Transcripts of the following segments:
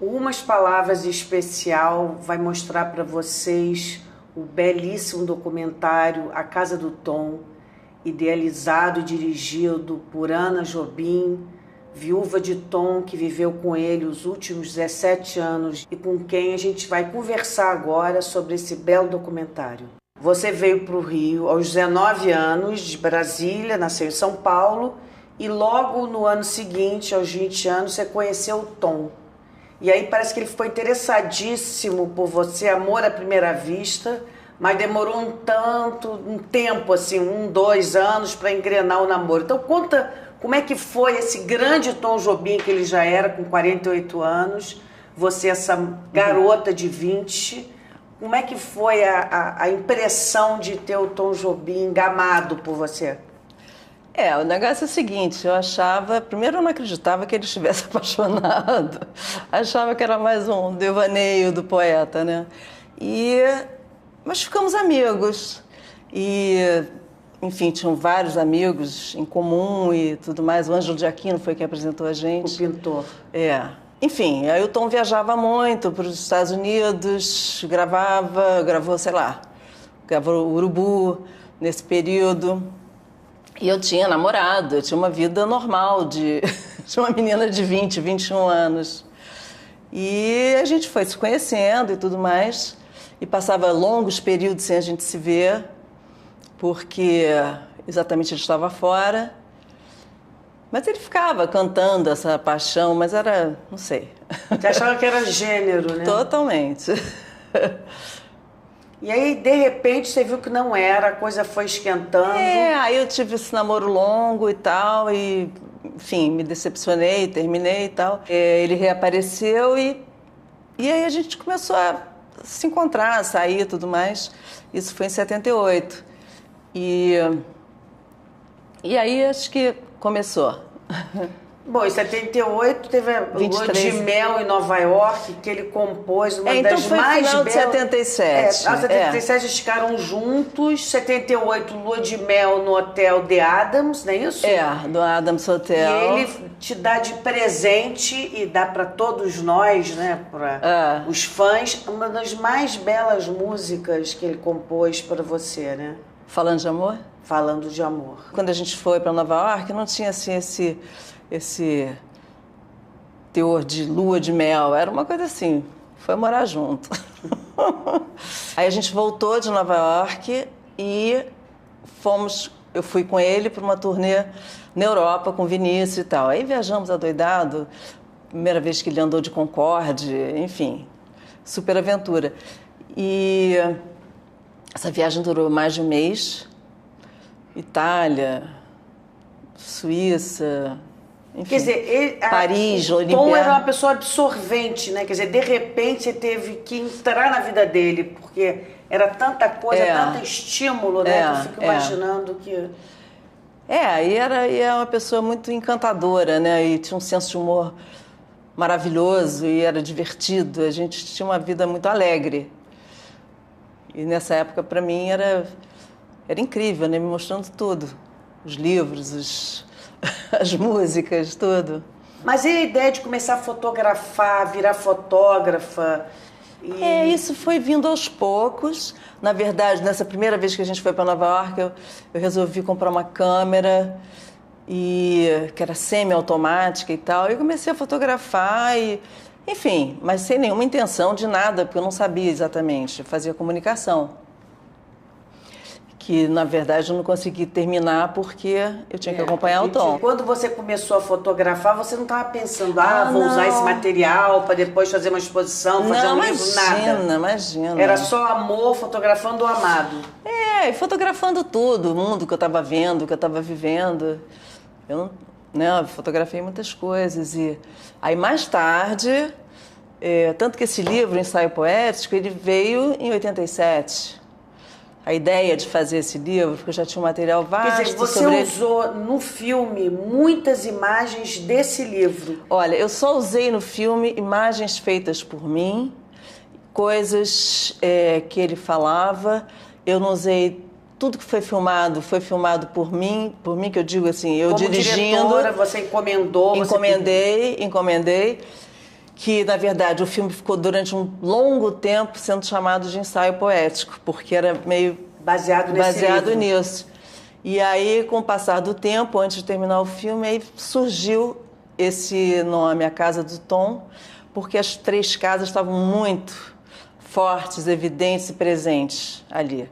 Umas Palavras Especial vai mostrar para vocês o belíssimo documentário A Casa do Tom, idealizado e dirigido por Ana Jobim, viúva de Tom, que viveu com ele os últimos 17 anos e com quem a gente vai conversar agora sobre esse belo documentário. Você veio para o Rio aos 19 anos, de Brasília, nasceu em São Paulo, e logo no ano seguinte, aos 20 anos, você conheceu o Tom. E aí parece que ele ficou interessadíssimo por você, amor à primeira vista, mas demorou um tempo, assim, 2 anos para engrenar o namoro. Então conta como é que foi esse grande Tom Jobim, que ele já era com 48 anos, você essa garota de 20, como é que foi a impressão de ter o Tom Jobim engamado por você? O negócio é o seguinte, primeiro eu não acreditava que ele estivesse apaixonado, achava que era mais um devaneio do poeta, né? Mas ficamos amigos e, enfim, tinham vários amigos em comum e tudo mais, o Ângelo de Aquino foi quem apresentou a gente. O pintor. Enfim, aí o Tom viajava muito para os Estados Unidos, gravou o Urubu nesse período. E eu tinha namorado, eu tinha uma vida normal de uma menina de 20, 21 anos. E a gente foi se conhecendo e tudo mais, e passava longos períodos sem a gente se ver, porque exatamente ele estava fora. Mas ele ficava cantando essa paixão, mas era, não sei. Você achava que era gênero, né? Totalmente. E aí, de repente, você viu que não era, a coisa foi esquentando. Aí eu tive esse namoro longo e tal, e, enfim, me decepcionei, terminei e tal. Ele reapareceu e aí a gente começou a se encontrar, a sair e tudo mais. Isso foi em 78. E aí acho que começou. Bom, em 78 teve a Lua de Mel em Nova York, que ele compôs uma das foi mais final belas... de 77. Em 77 eles ficaram juntos, 78 Lua de Mel no Hotel The Adams, não é isso? Do Adams Hotel. E ele te dá de presente, e dá para todos nós, né, para os fãs, uma das mais belas músicas que ele compôs para você, né? Falando de amor? Falando de amor. Quando a gente foi para Nova York, não tinha assim esse teor de lua de mel, era uma coisa assim, foi morar junto. Aí a gente voltou de Nova York e eu fui com ele para uma turnê na Europa com Vinícius e tal. Aí viajamos adoidado, primeira vez que ele andou de Concorde, enfim, super aventura. E essa viagem durou mais de um mês, Itália, Suíça... Enfim, quer dizer, Paris, o Tom era uma pessoa absorvente, né? Quer dizer, de repente você teve que entrar na vida dele, porque era tanta coisa, tanto estímulo, né? Que eu fico imaginando que... E é uma pessoa muito encantadora, né? E tinha um senso de humor maravilhoso e era divertido. A gente tinha uma vida muito alegre. E nessa época, para mim, era incrível, né? Me mostrando tudo. Os livros, as músicas, tudo. Mas e a ideia de começar a fotografar, virar fotógrafa? Isso foi vindo aos poucos. Na verdade, nessa primeira vez que a gente foi para Nova York, eu resolvi comprar uma câmera que era semi-automática e tal. E eu comecei a fotografar, enfim, mas sem nenhuma intenção de nada, porque eu não sabia exatamente. Eu fazia comunicação. Que, na verdade, eu não consegui terminar porque eu tinha que acompanhar o Tom. Quando você começou a fotografar, você não estava pensando, vou usar esse material para depois fazer uma exposição, fazer um livro, nada? Imagina. Era só amor, fotografando o amado. E fotografando tudo, o mundo que eu estava vendo, que eu estava vivendo. Eu fotografei muitas coisas. E aí, mais tarde, tanto que esse livro, Ensaio Poético, ele veio em 87. a ideia de fazer esse livro, porque eu já tinha um material vasto. Quer dizer, você usou no filme muitas imagens desse livro. Olha, eu só usei no filme imagens feitas por mim, coisas que ele falava. Eu não usei... Tudo que foi filmado por mim que eu digo assim, eu como dirigindo. Diretora, você encomendou? Encomendei, que na verdade o filme ficou durante um longo tempo sendo chamado de ensaio poético, porque era meio baseado nisso. E aí, com o passar do tempo, antes de terminar o filme, aí surgiu esse nome, A Casa do Tom, porque as 3 casas estavam muito fortes, evidentes e presentes ali.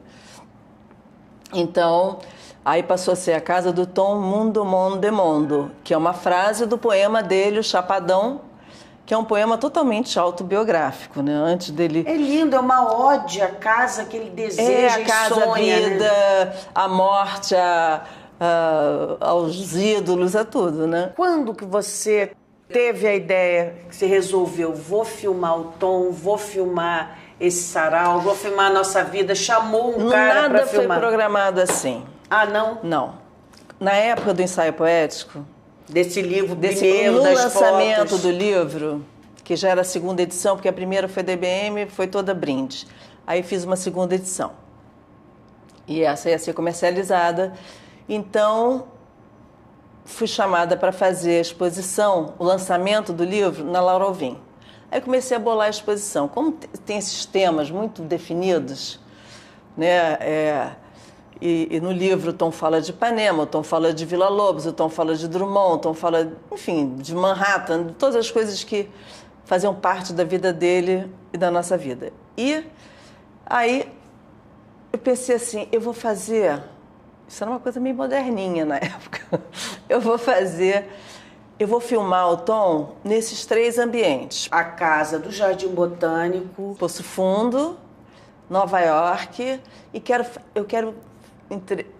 Então, aí passou a ser A Casa do Tom, Mundo, Monde, Mondo, que é uma frase do poema dele, O Chapadão, que é um poema totalmente autobiográfico, né? Antes dele... É lindo, é uma ode à casa que ele deseja a casa, e sonha, a vida, né? A morte, aos ídolos, a tudo, né? Quando que você teve a ideia, que você resolveu, vou filmar o Tom, vou filmar esse sarau, vou filmar a nossa vida, chamou um cara para filmar? Nada foi programado assim. Ah, não? Não. Na época do ensaio poético... Desse livro primeiro, das fotos. No lançamento do livro, que já era a 2ª edição, porque a primeira foi DBM, foi toda brinde. Aí fiz uma 2ª edição. E essa ia ser comercializada. Então, fui chamada para fazer a exposição, o lançamento do livro, na Laura Alvim. Aí comecei a bolar a exposição. Como tem esses temas muito definidos, né? E no livro o Tom fala de Ipanema, o Tom fala de Vila Lobos, o Tom fala de Drummond, o Tom fala, enfim, de Manhattan, de todas as coisas que faziam parte da vida dele e da nossa vida. E aí eu pensei assim, eu vou fazer... Isso era uma coisa meio moderninha na época. Eu vou filmar o Tom nesses 3 ambientes. A casa do Jardim Botânico, Poço Fundo, Nova York, e eu quero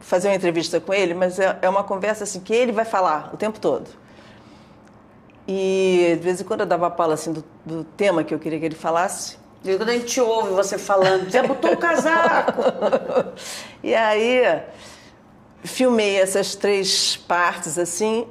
fazer uma entrevista com ele, mas é uma conversa assim que ele vai falar o tempo todo. E de vez em quando eu dava pala assim do tema que eu queria que ele falasse. E quando a gente ouve você falando, você botou o casaco. E aí filmei essas 3 partes assim,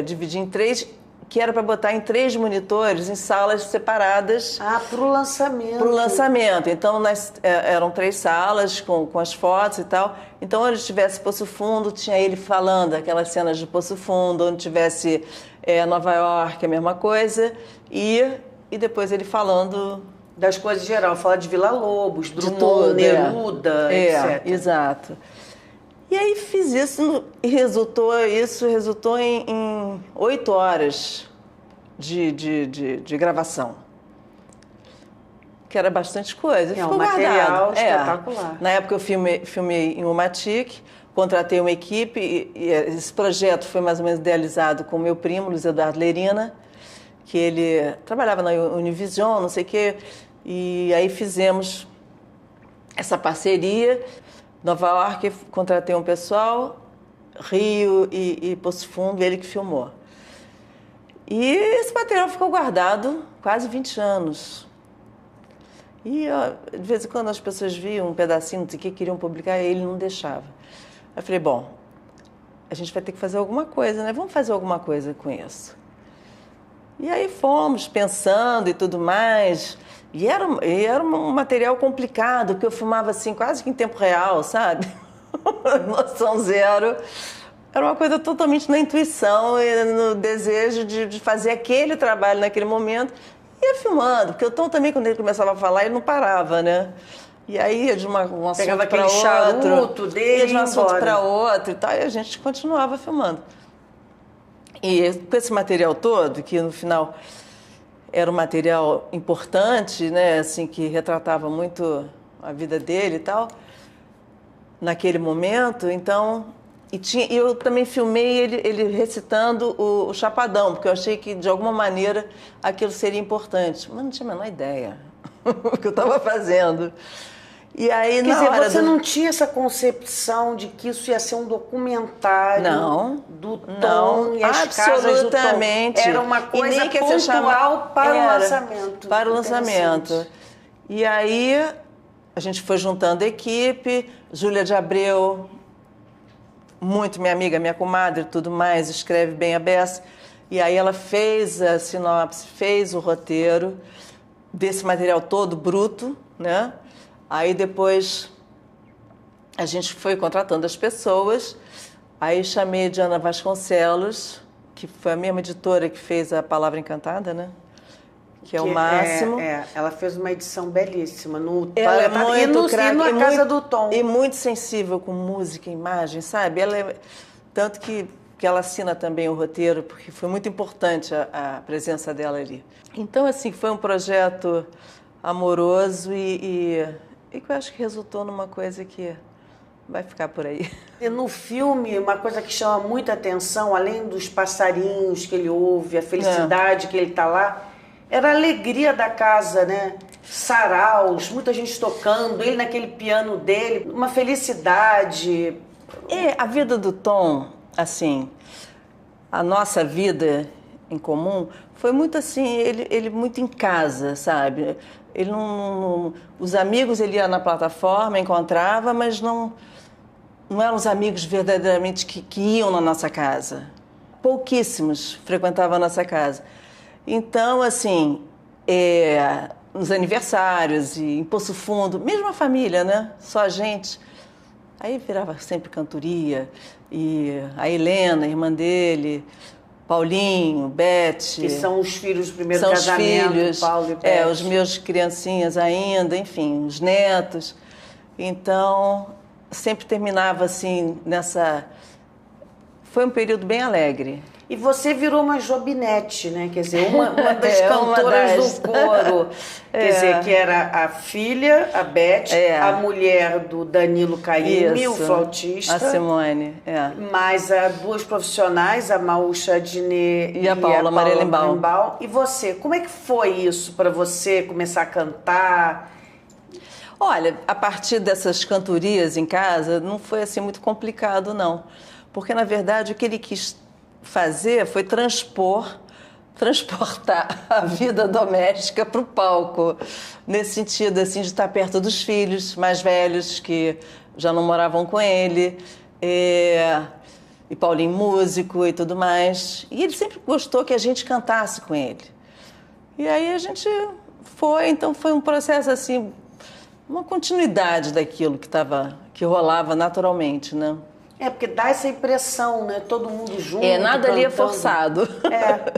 dividi em 3, que era para botar em 3 monitores, em salas separadas. Ah, para o lançamento. Para o lançamento. Então, eram 3 salas com as fotos e tal. Então, onde tivesse Poço Fundo, tinha ele falando aquelas cenas de Poço Fundo. Onde tivesse Nova York, a mesma coisa. E depois ele falando... Das coisas em geral. Fala de Vila Lobos, Drummond, Neruda, etc. Exato. E aí fiz isso e resultou em 8 horas de gravação. Que era bastante coisa. É um material espetacular. Na época eu filmei em Umatic, contratei uma equipe e esse projeto foi mais ou menos idealizado com o meu primo, Luiz Eduardo Lerina, que ele trabalhava na Univision, não sei o quê, e aí fizemos essa parceria. Nova York, contratei um pessoal, Rio e Poço Fundo, ele que filmou. E esse material ficou guardado quase 20 anos. E de vez em quando as pessoas viam um pedacinho, não sei o que, queriam publicar, e ele não deixava. Eu falei, bom, a gente vai ter que fazer alguma coisa, né? Vamos fazer alguma coisa com isso. E aí fomos pensando e tudo mais... E era um material complicado, porque eu filmava assim, quase que em tempo real, sabe? Noção zero. Era uma coisa totalmente na intuição e no desejo de fazer aquele trabalho naquele momento. E ia filmando, porque o Tom também, quando ele começava a falar, ele não parava, né? E aí ia de um assunto para outro, ia de um assunto para outro e tal, e a gente continuava filmando. E com esse material todo, que no final... Era um material importante, né, assim, que retratava muito a vida dele e tal, naquele momento. Então, e eu também filmei ele recitando o Chapadão, porque eu achei que, de alguma maneira, aquilo seria importante. Mas não tinha a menor ideia do que eu estava fazendo. E aí, Quer dizer, você não tinha essa concepção de que isso ia ser um documentário do Tom e as casas do Tom? Era uma coisa pontual para o lançamento. Para o lançamento. E aí, a gente foi juntando equipe, Júlia de Abreu, muito minha amiga, minha comadre e tudo mais, escreve bem a beça. E aí ela fez a sinopse, fez o roteiro desse material todo bruto, né? Aí depois a gente foi contratando as pessoas, aí chamei a Diana Vasconcelos, que foi a mesma editora que fez a Palavra Encantada, né? Que é o máximo. Ela fez uma edição belíssima. Ela é muito craque. Na Casa do Tom. E muito sensível com música e imagem, sabe? Tanto que ela assina também o roteiro, porque foi muito importante a presença dela ali. Então, assim, foi um projeto amoroso e que eu acho que resultou numa coisa que vai ficar por aí. E no filme, uma coisa que chama muita atenção, além dos passarinhos que ele ouve, a felicidade que ele está lá, era a alegria da casa, né? Saraus, muita gente tocando, ele naquele piano dele, uma felicidade. A vida do Tom, assim, a nossa vida em comum foi muito assim, ele muito em casa, sabe? Ele não, os amigos ele ia na plataforma, encontrava, mas não eram os amigos verdadeiramente que iam na nossa casa. Pouquíssimos frequentavam a nossa casa. Então, assim, nos aniversários e em Poço Fundo, mesmo a família, né? Só a gente. Aí virava sempre cantoria. E a Helena, a irmã dele, Paulinho, Beth. Que são os filhos do primeiro são casamento, os filhos, Paulo e Beth. Os meus criancinhas ainda, enfim, os netos. Então, sempre terminava assim, Foi um período bem alegre. E você virou uma Jobinete, né? Quer dizer, uma das cantoras do coro. Quer dizer, que era a filha, a Beth, a mulher do Danilo Caymmi, o flautista. A Simone, Mais duas profissionais, a Maúcha Adnet e a Paula Marielembal. E você, como é que foi isso para você começar a cantar? Olha, a partir dessas cantorias em casa, não foi assim muito complicado, não. Porque, na verdade, o que ele quis fazer foi transportar a vida doméstica para o palco, nesse sentido assim, de estar perto dos filhos mais velhos que já não moravam com ele, e Paulinho músico e tudo mais. E ele sempre gostou que a gente cantasse com ele. E aí a gente então foi um processo assim, uma continuidade daquilo que rolava naturalmente, né? Porque dá essa impressão, né? Todo mundo junto. Nada ali é forçado.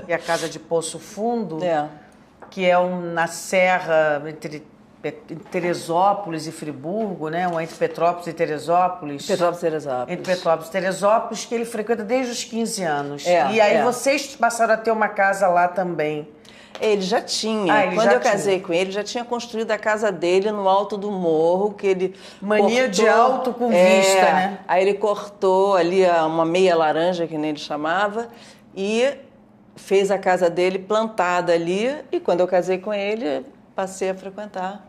E a casa de Poço Fundo, que é na serra entre Teresópolis e Friburgo, né? Ou entre Petrópolis e Teresópolis. Teresópolis. Entre Petrópolis e Teresópolis, que ele frequenta desde os 15 anos. E aí vocês passaram a ter uma casa lá também. Ele já tinha. Quando eu casei com ele, já tinha construído a casa dele no alto do morro, que ele Mania de alto com vista, né? Aí ele cortou ali uma meia laranja, que nem ele chamava, e fez a casa dele plantada ali. E quando eu casei com ele, passei a frequentar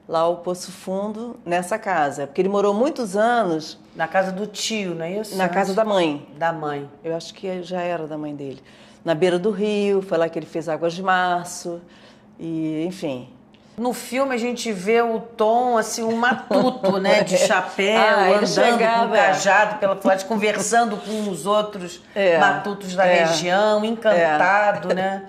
lá o Poço Fundo, nessa casa. Porque ele morou muitos anos... Na casa do tio, não é isso? Na casa da mãe. Da mãe. Eu acho que já era da mãe dele. Na beira do rio, foi lá que ele fez Águas de Março, e enfim. No filme a gente vê o Tom, assim, um matuto, né, de chapéu, andando com cajado pela floresta, conversando com os outros matutos da região, encantado, né?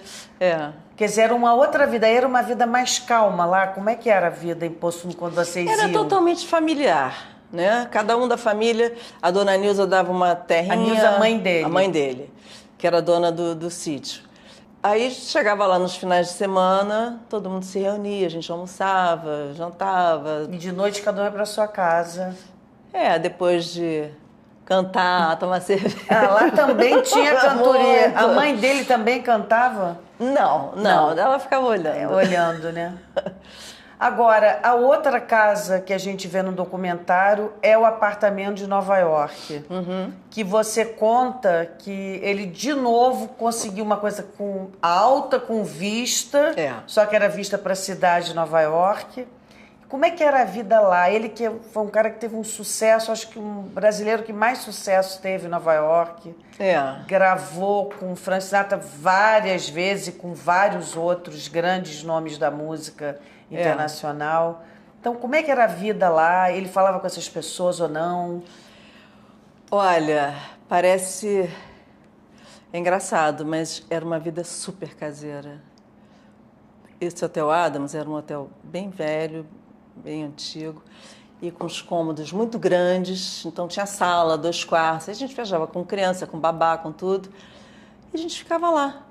Quer dizer, era uma outra vida, era uma vida mais calma lá. Como é que era a vida em Poço Fundo quando vocês iam? Era totalmente familiar, né? Cada um da família, a dona Nilza dava uma terrinha... A Nilza, a mãe dele. A mãe dele, que era dona do sítio. Aí chegava lá nos finais de semana, todo mundo se reunia, a gente almoçava, jantava. E de noite cada um ia para sua casa. Depois de cantar, tomar cerveja. Lá também tinha cantoria. Muito. A mãe dele também cantava? Não, ela ficava olhando. Olhando, né? Agora, a outra casa que a gente vê no documentário é o apartamento de Nova York. Que você conta que ele, de novo, conseguiu uma coisa alta, com vista, só que era vista para a cidade de Nova York. Como é que era a vida lá? Ele que foi um cara que teve um sucesso, acho que um brasileiro que mais sucesso teve em Nova York. Gravou com Frank Sinatra várias vezes e com vários outros grandes nomes da música internacional. Então, como é que era a vida lá? Ele falava com essas pessoas ou não? Olha, parece engraçado, mas era uma vida super caseira. Esse Hotel Adams era um hotel bem velho, bem antigo, e com os cômodos muito grandes. Então tinha sala, 2 quartos. A gente viajava com criança, com babá, com tudo. E a gente ficava lá.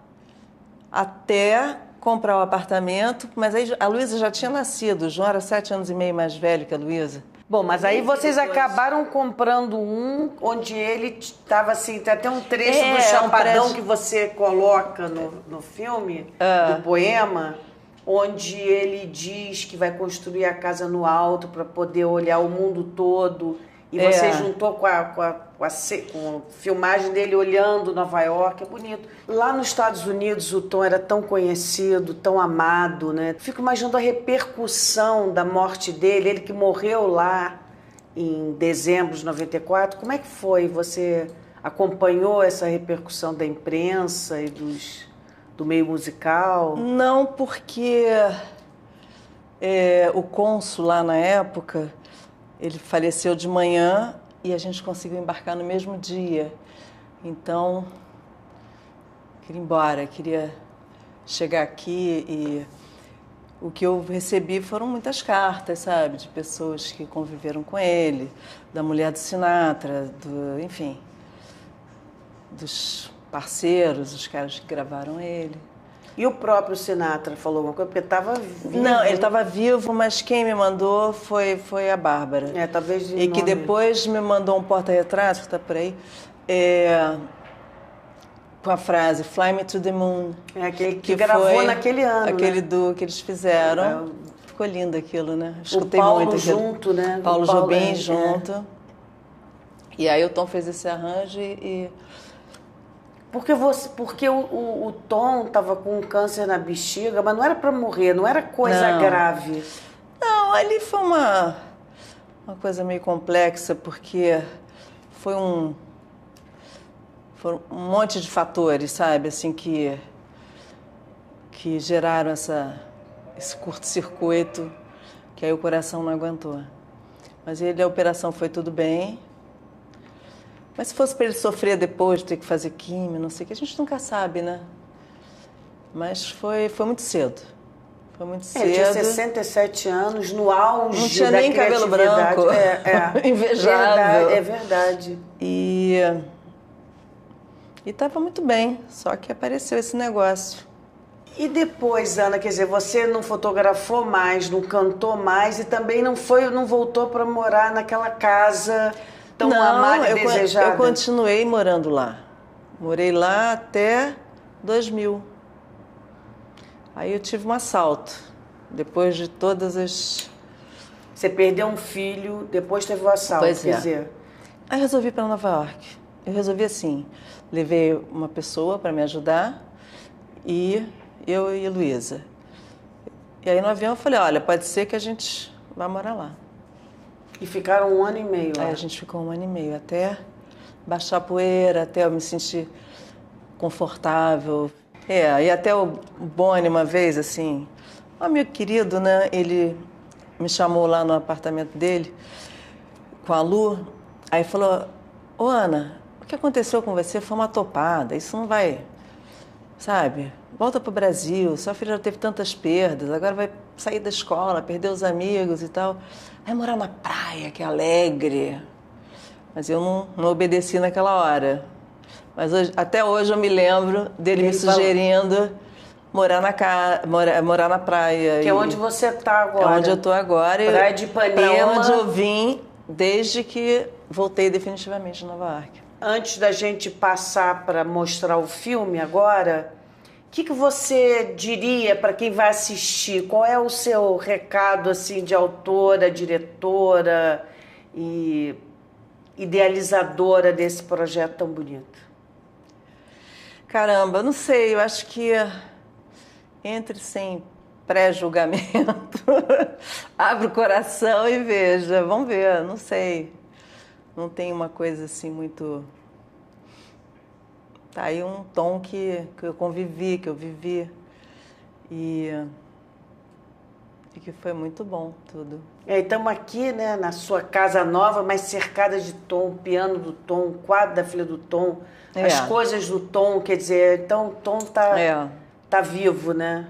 Até comprar o apartamento. Mas aí a Luísa já tinha nascido. O João era 7 anos e meio mais velho que a Luísa. Bom, mas aí vocês acabaram comprando um onde ele estava assim, tem até um trecho do Chapadão que você coloca no filme, do poema, onde ele diz que vai construir a casa no alto para poder olhar o mundo todo. E você juntou com a filmagem dele olhando Nova York, é bonito. Lá nos Estados Unidos o Tom era tão conhecido, tão amado, né? Fico imaginando a repercussão da morte dele, ele que morreu lá em dezembro de 94. Como é que foi? Você acompanhou essa repercussão da imprensa e do meio musical? Não, porque o cônsul lá na época, ele faleceu de manhã e a gente conseguiu embarcar no mesmo dia. Então, queria ir embora, queria chegar aqui e o que eu recebi foram muitas cartas, sabe, de pessoas que conviveram com ele, da mulher do Sinatra, enfim, dos parceiros, os caras que gravaram ele. E o próprio Sinatra falou alguma coisa? Porque estava vivo. Não, ele estava vivo, mas quem me mandou foi a Bárbara. Talvez de E que nome. depois me mandou um porta-retrato, que está por aí, com a frase Fly Me to the Moon. Aquele que gravou naquele ano, aquele né? que eles fizeram. Ficou lindo aquilo, né? Escutei o Paulo muito junto, né? Paulo Jobim junto. E aí o Tom fez esse arranjo e... Porque o Tom estava com um câncer na bexiga, mas não era para morrer, não era coisa grave. Não, ali foi uma coisa meio complexa, porque foram um monte de fatores, sabe, assim, que geraram esse curto-circuito, que aí o coração não aguentou. Mas a operação foi tudo bem. Mas se fosse para ele sofrer depois, ter que fazer químio, não sei o que, a gente nunca sabe, né? Mas foi muito cedo. Foi muito cedo. Ele tinha 67 anos, no auge não tinha nem cabelo branco. Invejável. É verdade. E estava muito bem, só que apareceu esse negócio. E depois, Ana, quer dizer, você não fotografou mais, não cantou mais e também não voltou para morar naquela casa tão amada e desejada? Eu continuei morando lá. Morei lá até 2000. Aí eu tive um assalto. Depois de todas as... Você perdeu um filho, depois teve o assalto, quer dizer... Aí resolvi ir para Nova York. Eu resolvi assim, levei uma pessoa para me ajudar e eu e a Luísa. E aí no avião eu falei, olha, pode ser que a gente vá morar lá. E ficaram 1 ano e meio lá? Aí a gente ficou 1 ano e meio, até baixar a poeira, até eu me sentir confortável. E até o Boni uma vez, assim, um amigo querido, né, ele me chamou lá no apartamento dele, com a Lu, aí falou, ô Ana, o que aconteceu com você foi uma topada, isso não vai, sabe, volta pro Brasil, sua filha já teve tantas perdas, agora vai sair da escola, perder os amigos e tal, vai morar na praia, que é alegre. Mas eu não obedeci naquela hora. Mas até hoje eu me lembro dele me sugerindo morar na praia. Que é onde você está agora. É onde eu estou agora. Praia de Ipanema. Para onde eu vim desde que voltei definitivamente em Nova York. Antes da gente passar para mostrar o filme agora, o que você diria para quem vai assistir? Qual é o seu recado assim, de autora, diretora e idealizadora desse projeto tão bonito? Caramba, não sei, eu acho que entre sem pré-julgamento, abre o coração e veja, vamos ver, não sei. Não tem uma coisa assim muito... Tá aí um tom que eu convivi, que eu vivi. E E que foi muito bom tudo. Estamos aqui, né, na sua casa nova, mas cercada de Tom, piano do Tom, o quadro da filha do Tom, as coisas do Tom, quer dizer, então o Tom tá vivo, né?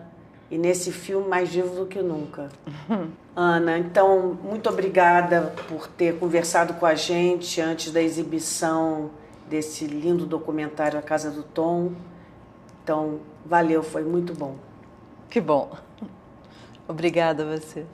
E nesse filme mais vivo do que nunca. Ana, então, muito obrigada por ter conversado com a gente antes da exibição desse lindo documentário A Casa do Tom. Então, valeu, foi muito bom. Que bom. Obrigada a você.